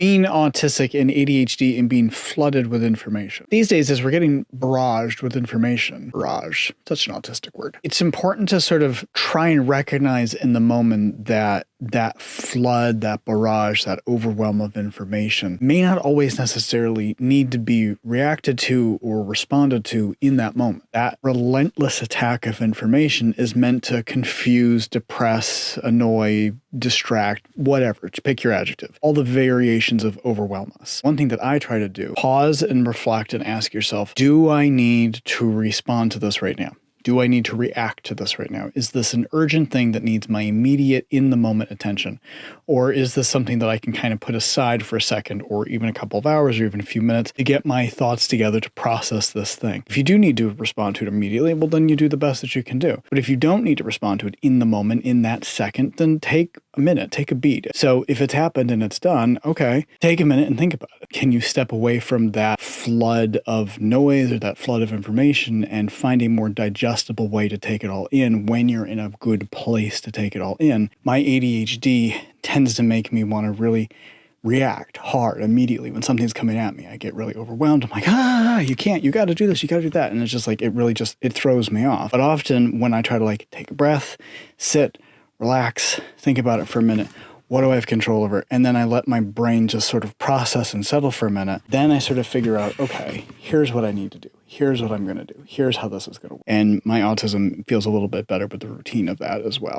being autistic and ADHD and being flooded with information. These days, as we're getting barraged with information, such an autistic word, it's important to sort of try and recognize in the moment that that flood, that barrage, that overwhelm of information may not always necessarily need to be reacted to or responded to in that moment. That relentless attack of information is meant to confuse, depress, annoy, distract, whatever, to pick your adjective. All the variations of overwhelm us. One thing that I try to do, pause and reflect and ask yourself, do I need to respond to this right now? Do I need to react to this right now? Is this an urgent thing that needs my immediate in-the-moment attention? Or is this something that I can kind of put aside for a second or even a couple of hours or even a few minutes to get my thoughts together to process this thing? If you do need to respond to it immediately, well, then you do the best that you can do. But if you don't need to respond to it in the moment, in that second, then take a minute, take a beat. So if it's happened and it's done, okay, take a minute and think about it. Can you step away from that flood of noise or that flood of information and find a more digestible way to take it all in when you're in a good place to take it all in? My ADHD tends to make me want to really react hard immediately when something's coming at me. I get really overwhelmed. I'm like, you can't, you got to do this, you got to do that. And it's just like, it throws me off. But often when I try to like take a breath, sit, relax, think about it for a minute. What do I have control over? And then I let my brain just sort of process and settle for a minute. Then I sort of figure out, okay, here's what I need to do. Here's what I'm going to do. Here's how this is going to work. And my autism feels a little bit better with the routine of that as well.